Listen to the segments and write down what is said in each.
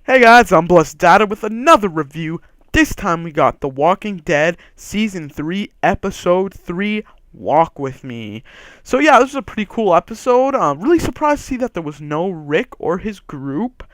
Hey guys, I'm Blessed Data with another review. This time we got The Walking Dead Season 3, Episode 3, Walk With Me. So yeah, this is a pretty cool episode. Really surprised to see that there was no Rick or his group.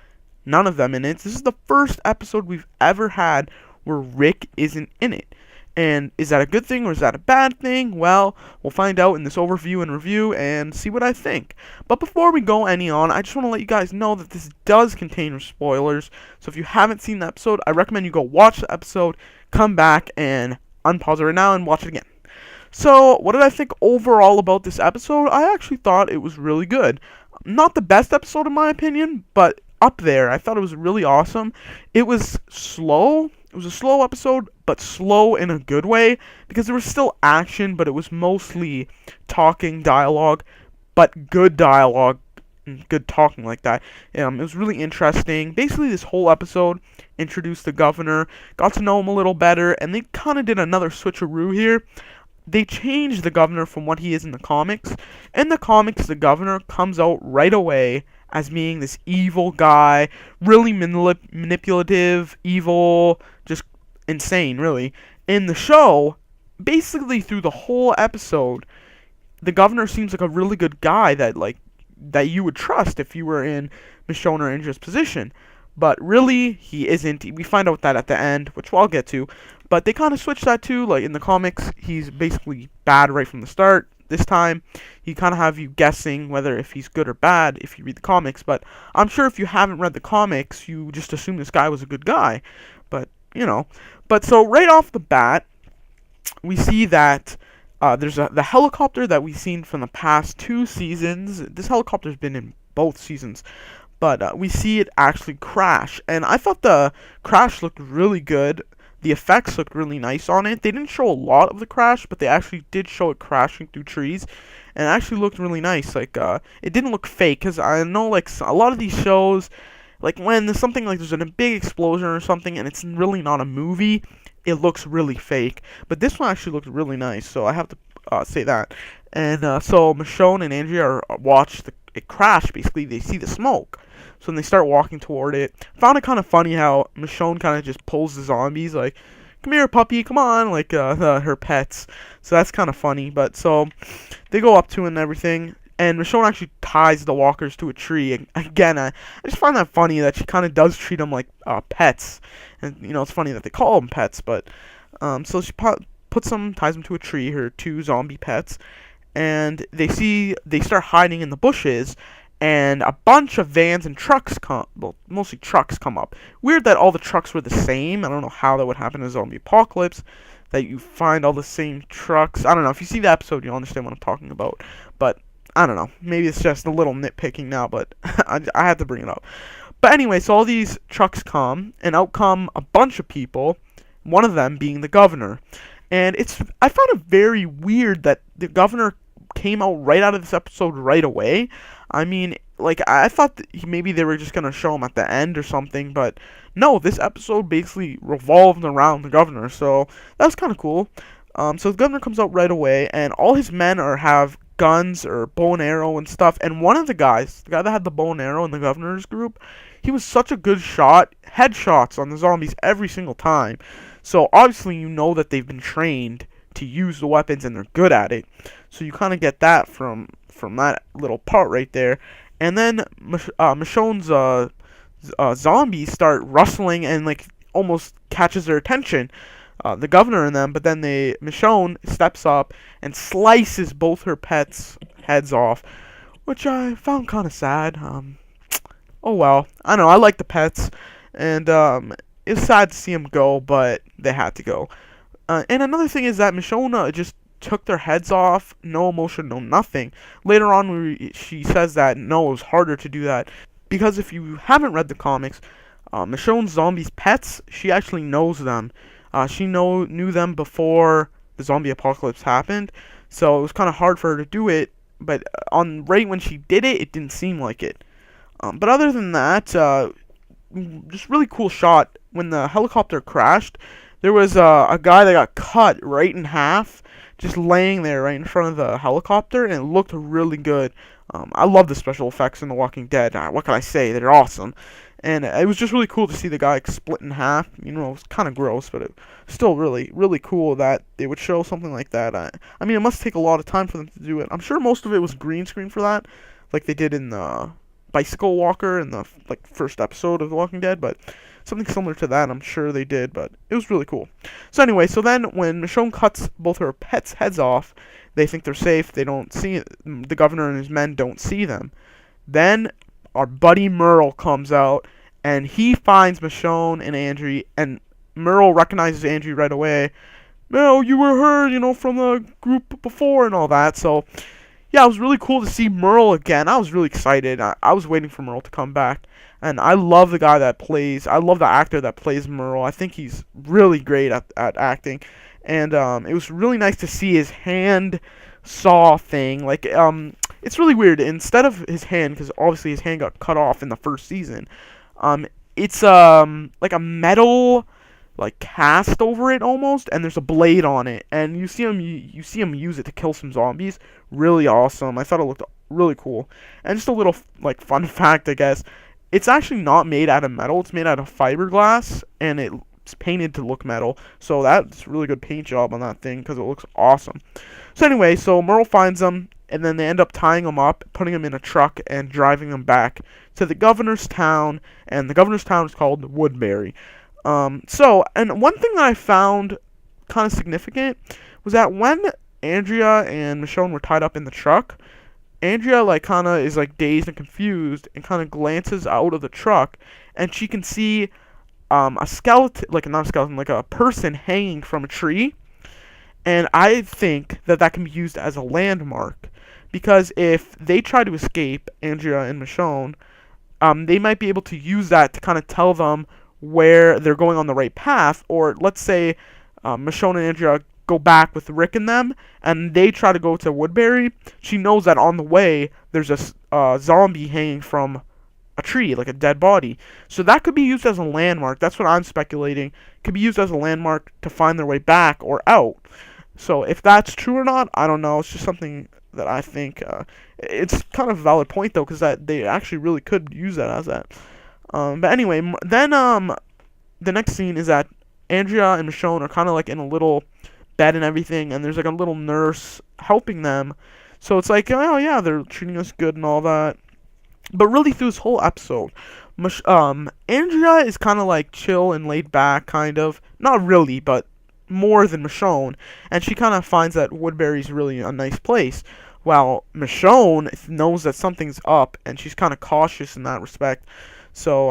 None of them in it. This is the first episode we've ever had where Rick isn't in it. And is that a good thing or is that a bad thing? Well, we'll find out in this overview and review and see what I think. But before we go any on, I just want to let you guys know that this does contain spoilers. So if you haven't seen the episode, I recommend you go watch the episode, come back and unpause it right now and watch it again. So, what did I think overall about this episode? I actually thought it was really good. Not the best episode in my opinion, but up there. I thought it was really awesome. It was slow. It was a slow episode, but slow in a good way because there was still action, but it was mostly talking dialogue, but good dialogue, good talking like that. It was really interesting. Basically, this whole episode introduced the governor, got to know him a little better, and they kind of did another switcheroo here. They changed the governor from what he is in the comics. In the comics, the governor comes out right away as being this evil guy, really manipulative, evil, just insane, really. In the show, basically through the whole episode, the governor seems like a really good guy that you would trust if you were in Michonne or Indra's position. But really, he isn't. We find out that at the end, which I'll get to. But they kind of switched that too. Like in the comics, he's basically bad right from the start. This time, he kind of have you guessing whether if he's good or bad if you read the comics. But I'm sure if you haven't read the comics, you just assume this guy was a good guy. But you know. But so right off the bat, we see that there's the helicopter that we've seen from the past 2 seasons. This helicopter's been in both seasons. But we see it actually crash. And I thought the crash looked really good. The effects looked really nice on it. They didn't show a lot of the crash, but they actually did show it crashing through trees. And it actually looked really nice. It didn't look fake. Because I know, a lot of these shows, like, when there's something like there's a big explosion or something, and it's really not a movie, it looks really fake. But this one actually looked really nice, so I have to say that. And so Michonne and Andrea watch it crash. Basically, they see the smoke. So then they start walking toward it. Found it kind of funny how Michonne kind of just pulls the zombies, like, come here, puppy, come on, like her pets. So that's kind of funny. But so they go up to it and everything. And Michonne actually ties the walkers to a tree. And again, I just find that funny that she kind of does treat them like pets. And, it's funny that they call them pets. But so she puts them, ties them to a tree, her 2 zombie pets. And they start hiding in the bushes. And a bunch of vans and trucks mostly trucks come up. Weird that all the trucks were the same. I don't know how that would happen in a zombie apocalypse, that you find all the same trucks. I don't know. If you see the episode, you'll understand what I'm talking about. But, I don't know. Maybe it's just a little nitpicking now, but I had to bring it up. But anyway, so all these trucks come, and out come a bunch of people, one of them being the governor. And I found it very weird that the governor came out right out of this episode right away. I mean, I thought that maybe they were just going to show him at the end or something, but no, this episode basically revolved around the governor, so that was kind of cool. So the governor comes out right away, and all his men have guns or bow and arrow and stuff, and one of the guy that had the bow and arrow in the governor's group, he was such a good shot, headshots on the zombies every single time. So obviously you know that they've been trained to use the weapons and they're good at it. So you kind of get that from that little part right there. And then Michonne's zombies start rustling and almost catches their attention, the governor and them. But then Michonne steps up and slices both her pets' heads off, which I found kind of sad. Oh well, I know I like the pets, and it's sad to see them go, but they had to go. And another thing is that Michonne just took their heads off, no emotion, no nothing. Later on, she says that no, it was harder to do that because if you haven't read the comics, Michonne's zombies' pets, she actually knows them. She knew them before the zombie apocalypse happened, so it was kind of hard for her to do it. But right when she did it, it didn't seem like it. But other than that, just really cool shot when the helicopter crashed. There was a guy that got cut right in half, just laying there right in front of the helicopter, and it looked really good. I love the special effects in The Walking Dead. What can I say? They're awesome. And it was just really cool to see the guy split in half. You know, it was kind of gross, but it was still really, really cool that they would show something like that. I mean, it must take a lot of time for them to do it. I'm sure most of it was green screen for that, like they did in the Bicycle Walker in the like first episode of The Walking Dead, but something similar to that I'm sure they did, but it was really cool. So anyway, so then when Michonne cuts both her pets' heads off, they think they're safe. They don't see the governor and his men don't see them. Then our buddy Merle comes out and he finds Michonne and Andrew, and Merle recognizes Andrew right away. Merle, you were her, you know, from the group before and all that. So yeah, it was really cool to see Merle again. I was really excited. I was waiting for Merle to come back. And I love the guy that plays, I love the actor that plays Merle. I think he's really great at acting. And it was really nice to see his hand saw thing. Like, it's really weird. Instead of his hand, because obviously his hand got cut off in the first season, it's like a metal like cast over it almost, and there's a blade on it, and you see him use it to kill some zombies. Really awesome. I thought it looked really cool. And just a little like fun fact, I guess, it's actually not made out of metal. It's made out of fiberglass, and it's painted to look metal. So that's a really good paint job on that thing because it looks awesome. So anyway, so Merle finds them, and then they end up tying him up, putting him in a truck, and driving him back to the governor's town, and the governor's town is called Woodbury. And one thing that I found kind of significant was that when Andrea and Michonne were tied up in the truck, Andrea like kind of is like dazed and confused and kind of glances out of the truck, and she can see a skeleton, like not a skeleton, like a person hanging from a tree. And I think that that can be used as a landmark, because if they try to escape, Andrea and Michonne, they might be able to use that to kind of tell them where they're going on the right path. Or let's say Michonne and Andrea go back with Rick and them, and they try to go to Woodbury. She knows that on the way there's a zombie hanging from a tree, like a dead body. So that could be used as a landmark. That's what I'm speculating. Could be used as a landmark to find their way back or out. So if that's true or not, I don't know. It's just something that I think it's kind of a valid point though, because that they actually really could use that as that. But anyway, then the next scene is that Andrea and Michonne are kind of like in a little bed and everything, and there's like a little nurse helping them. So it's like, oh yeah, they're treating us good and all that. But really, through this whole episode, Andrea is kind of like chill and laid back, kind of. Not really, but more than Michonne. And she kind of finds that Woodbury's really a nice place. While Michonne knows that something's up, and she's kind of cautious in that respect. So,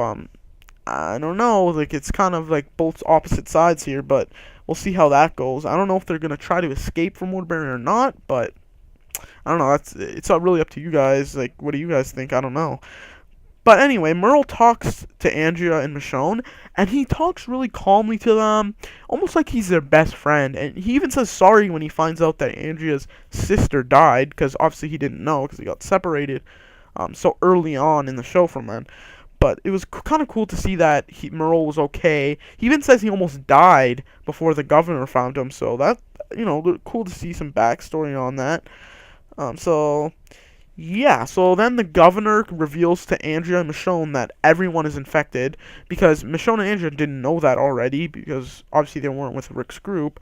I don't know, like, it's kind of like both opposite sides here, but we'll see how that goes. I don't know if they're going to try to escape from Woodbury or not, but I don't know, it's not really up to you guys. Like, what do you guys think? I don't know. But anyway, Merle talks to Andrea and Michonne, and he talks really calmly to them, almost like he's their best friend. And he even says sorry when he finds out that Andrea's sister died, because obviously he didn't know, because he got separated so early on in the show from them. But it was kind of cool to see that Merle was okay. He even says he almost died before the governor found him, so that, you know, cool to see some backstory on that. Yeah, so then the governor reveals to Andrea and Michonne that everyone is infected, because Michonne and Andrea didn't know that already, because obviously they weren't with Rick's group.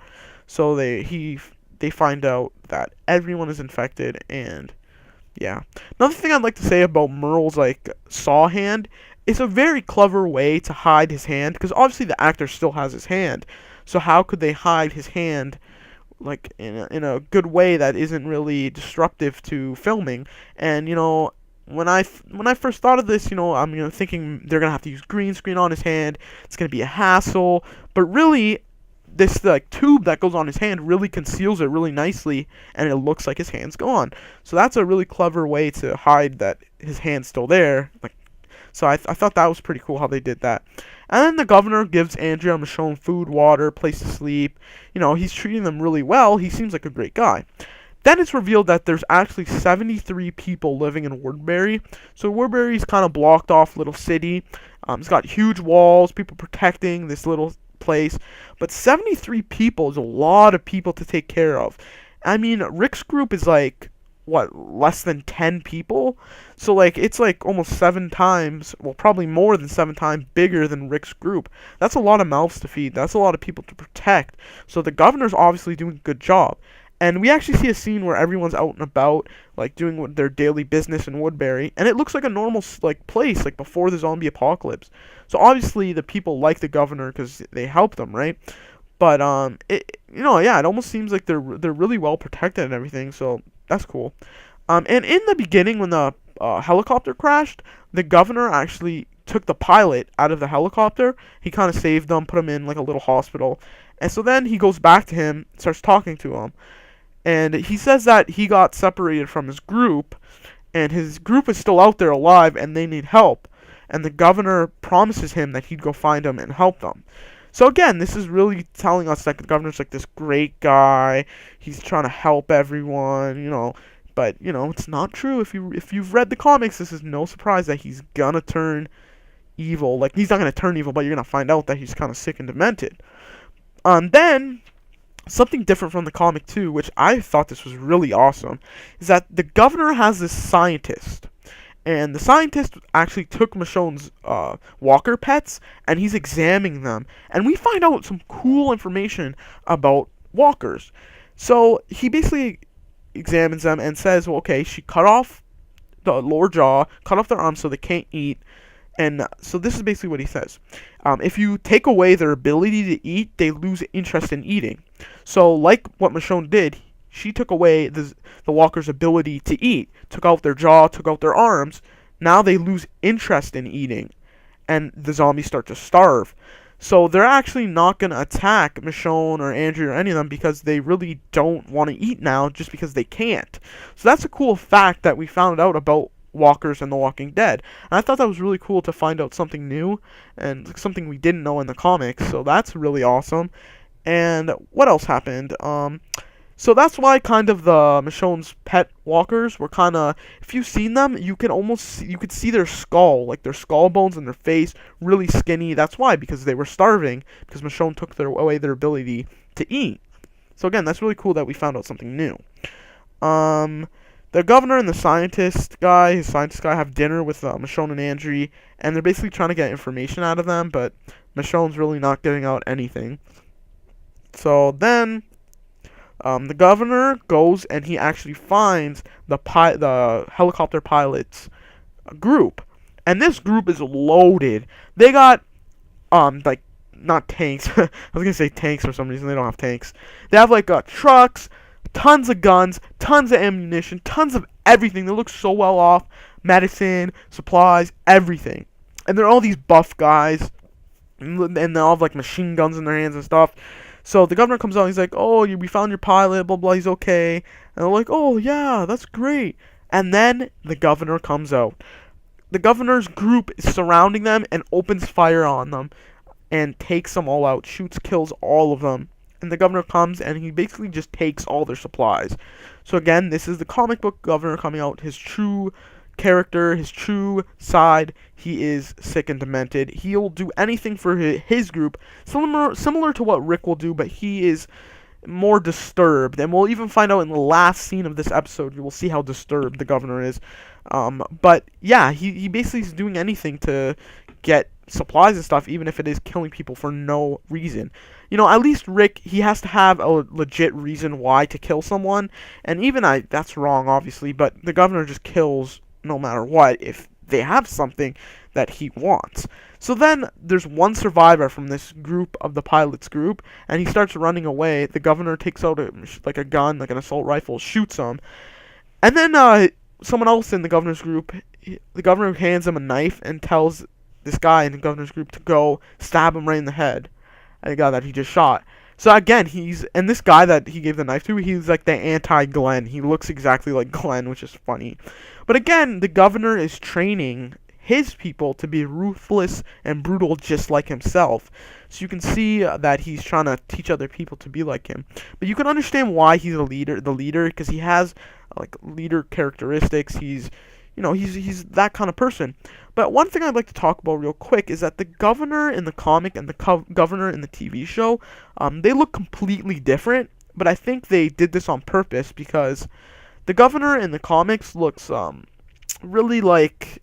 So they find out that everyone is infected, and yeah. Another thing I'd like to say about Merle's like saw hand, it's a very clever way to hide his hand, because obviously the actor still has his hand. So how could they hide his hand like in a good way that isn't really disruptive to filming? And you know, when I first thought of this, you know, I'm thinking they're gonna have to use green screen on his hand. It's gonna be a hassle, but really, this like tube that goes on his hand really conceals it really nicely, and it looks like his hand's gone. So that's a really clever way to hide that his hand's still there. Like, so I thought that was pretty cool how they did that. And then the governor gives Andrea and Michonne food, water, place to sleep. You know, he's treating them really well. He seems like a great guy. Then it's revealed that there's actually 73 people living in Woodbury. So Woodbury's kind of blocked off little city. It's got huge walls, people protecting this little place. But 73 people is a lot of people to take care of. I mean, Rick's group is like what, less than 10 people. So like it's like almost 7 times, well, probably more than 7 times bigger than Rick's group. That's a lot of mouths to feed. That's a lot of people to protect. So the governor's obviously doing a good job. And we actually see a scene where everyone's out and about, like doing their daily business in Woodbury, and it looks like a normal like place, like before the zombie apocalypse. So obviously the people like the governor because they help them, right? But yeah, it almost seems like they're really well protected and everything. So that's cool. And in the beginning, when the helicopter crashed, the governor actually took the pilot out of the helicopter. He kind of saved them, put him in like a little hospital, and so then he goes back to him, starts talking to him, and he says that he got separated from his group, and his group is still out there alive, and they need help. And the governor promises him that he'd go find them and help them. So again, this is really telling us that the governor's like this great guy. He's trying to help everyone, But it's not true. If you've read the comics, this is no surprise that he's gonna turn evil. Like he's not gonna turn evil, but you're gonna find out that he's kind of sick and demented. Then something different from the comic too, which I thought this was really awesome, is that the governor has this scientist. And the scientist actually took Michonne's walker pets, and he's examining them. And we find out some cool information about walkers. So he basically examines them and says, well, okay, she cut off the lower jaw, cut off their arms so they can't eat. And so this is basically what he says. If you take away their ability to eat, they lose interest in eating. So like what Michonne did, she took away the walker's ability to eat, took out their jaw, took out their arms. Now they lose interest in eating, and the zombies start to starve. So they're actually not going to attack Michonne or Andrew or any of them because they really don't want to eat now just because they can't. So that's a cool fact that we found out about walkers and The Walking Dead. And I thought that was really cool to find out something new and something we didn't know in the comics. So that's really awesome. And what else happened? So that's why kind of the Michonne's pet walkers were kind of, if you've seen them, you could see their skull, like their skull bones and their face, really skinny. That's why, because they were starving, because Michonne took away their ability to eat. So again, that's really cool that we found out something new. The governor and the scientist guy have dinner with Michonne and Andrew, and they're basically trying to get information out of them, but Michonne's really not getting out anything. So then the governor goes and he actually finds the helicopter pilot's group, and this group is loaded. They got like not tanks. I was gonna say tanks for some reason. They don't have tanks. They have like trucks, tons of guns, tons of ammunition, tons of everything. They look so well off. Medicine, supplies, everything. And they're all these buff guys, and they all have like machine guns in their hands and stuff. So the governor comes out, he's like, oh, we found your pilot, blah, blah, he's okay. And they're like, oh, yeah, that's great. And then the governor comes out. The governor's group is surrounding them and opens fire on them and takes them all out, shoots, kills all of them. And the governor comes and he basically just takes all their supplies. So again, this is the comic book governor coming out, his true character, his true side. He is sick and demented. He'll do anything for his group, similar to what Rick will do, but he is more disturbed. And we'll even find out in the last scene of this episode, you will see how disturbed the governor is. But yeah, he basically is doing anything to get supplies and stuff, even if it is killing people for no reason. At least Rick, he has to have a legit reason why to kill someone. And even that's wrong, obviously, but the governor just kills no matter what if they have something that he wants. So then there's one survivor from this group of the pilot's group, and he starts running away. The governor takes out a gun, like an assault rifle, shoots him. And then someone else in the governor's group, the governor hands him a knife and tells this guy in the governor's group to go stab him right in the head. And the guy that he just shot. So again, and this guy that he gave the knife to, he's like the anti-Glenn. He looks exactly like Glenn, which is funny. But again, the governor is training his people to be ruthless and brutal just like himself. So you can see that he's trying to teach other people to be like him. But you can understand why he's the leader, because he has like leader characteristics. He's that kind of person. But one thing I'd like to talk about real quick is that the governor in the comic and the governor in the TV show, they look completely different. But I think they did this on purpose because the governor in the comics looks really like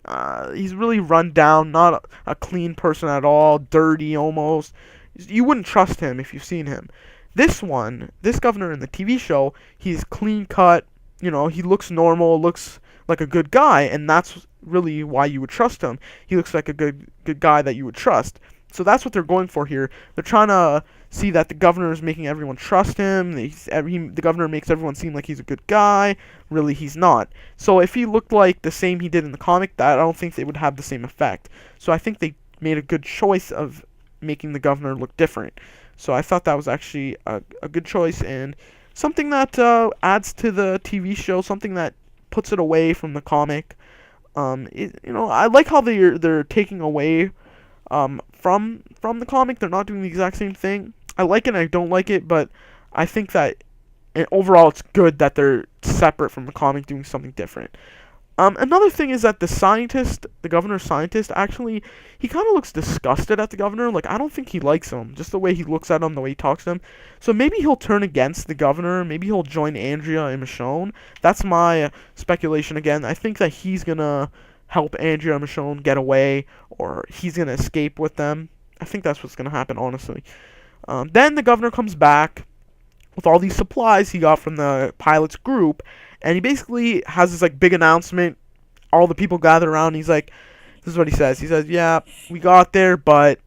he's really run down, not a clean person at all, dirty almost. You wouldn't trust him if you've seen him. This governor in the TV show, he's clean cut. You know, he looks normal, looks like a good guy, and that's really why you would trust him. He looks like a good guy that you would trust. So that's what they're going for here. They're trying to see that the governor is making everyone trust him. The governor makes everyone seem like he's a good guy. Really, he's not. So if he looked like the same he did in the comic, that I don't think they would have the same effect. So I think they made a good choice of making the governor look different. So I thought that was actually a good choice and something that adds to the TV show, something that puts it away from the comic. I like how they're taking away from the comic. They're not doing the exact same thing. I like it and I don't like it, but I think that overall it's good that they're separate from the comic, doing something different. Another thing is that the governor's scientist, actually, he kind of looks disgusted at the governor. Like, I don't think he likes him, just the way he looks at him, the way he talks to him. So maybe he'll turn against the governor. Maybe he'll join Andrea and Michonne. That's my speculation again. I think that he's going to help Andrea and Michonne get away, or he's going to escape with them. I think that's what's going to happen, honestly. Then the governor comes back with all these supplies he got from the pilot's group, and he basically has this like big announcement. All the people gather around. And he's like, this is what he says. He says, yeah, we got there, but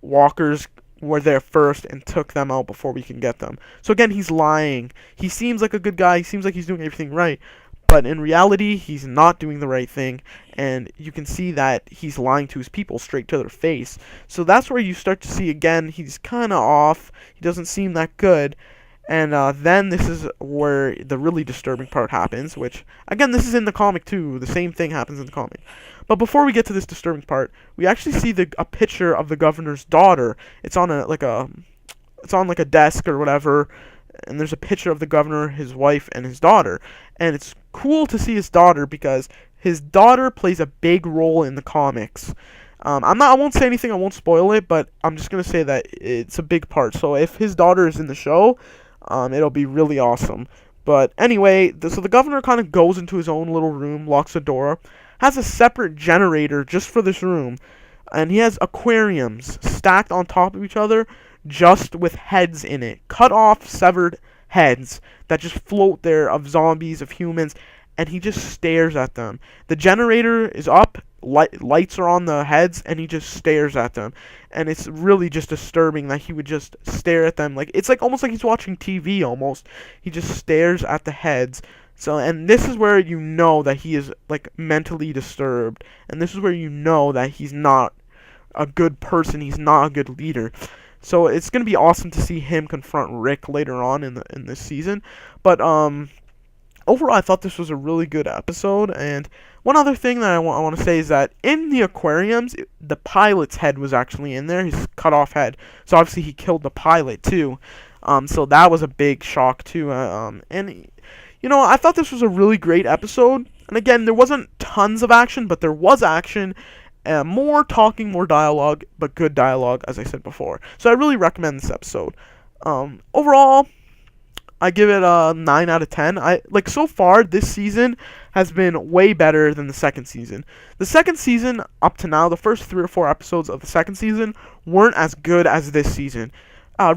walkers were there first and took them out before we can get them. So again, he's lying. He seems like a good guy. He seems like he's doing everything right. But in reality, he's not doing the right thing. And you can see that he's lying to his people straight to their face. So that's where you start to see, again, he's kind of off. He doesn't seem that good. And then this is where the really disturbing part happens, which, again, this is in the comic too. The same thing happens in the comic. But before we get to this disturbing part, we actually see a picture of the governor's daughter. It's on a desk or whatever, and there's a picture of the governor, his wife, and his daughter. And it's cool to see his daughter because his daughter plays a big role in the comics. I won't say anything, I won't spoil it, but I'm just gonna say that it's a big part. So if his daughter is in the show, it'll be really awesome. But anyway, so the governor kind of goes into his own little room, locks the door, has a separate generator just for this room, and he has aquariums stacked on top of each other, just with heads in it, cut off, severed heads that just float there of zombies, of humans, and he just stares at them. The generator is up, lights are on the heads, and he just stares at them. And it's really just disturbing that he would just stare at them. Like, it's like almost like he's watching TV almost. He just stares at the heads. So, and this is where you know that he is like mentally disturbed, and this is where you know that he's not a good person. He's not a good leader. So it's gonna be awesome to see him confront Rick later on in this season. But overall, I thought this was a really good episode. And one other thing that I want to say is that in the aquariums, the pilot's head was actually in there, his cut off head. So obviously he killed the pilot too. So that was a big shock too. And you know, I thought this was a really great episode. And again, there wasn't tons of action, but there was action. More talking, more dialogue, but good dialogue, as I said before. So I really recommend this episode. Overall, I give it a 9 out of 10. So far, this season has been way better than the second season. The second season, up to now, the first 3 or 4 episodes of the second season weren't as good as this season.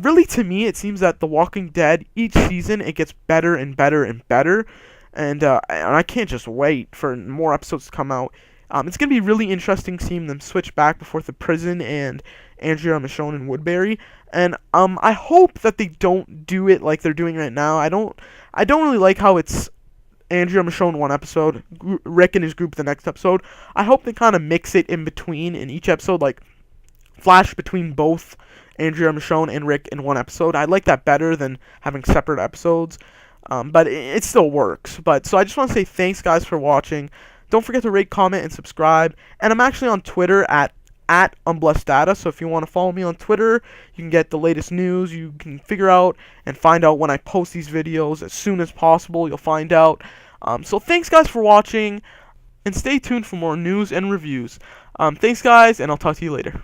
Really, to me, it seems that The Walking Dead, each season, it gets better and better and better. And I can't just wait for more episodes to come out. It's going to be really interesting seeing them switch back and forth to prison and Andrea, Michonne, and Woodbury. And I hope that they don't do it like they're doing right now. I don't really like how it's Andrea, Michonne one episode, Rick and his group the next episode. I hope they kind of mix it in between in each episode, like flash between both Andrea, Michonne, and Rick in one episode. I like that better than having separate episodes. But it still works. So I just want to say thanks, guys, for watching. Don't forget to rate, comment, and subscribe. And I'm actually on Twitter at UnblessedData. So if you want to follow me on Twitter, you can get the latest news. You can figure out and find out when I post these videos as soon as possible. You'll find out. So thanks, guys, for watching. And stay tuned for more news and reviews. Thanks, guys, and I'll talk to you later.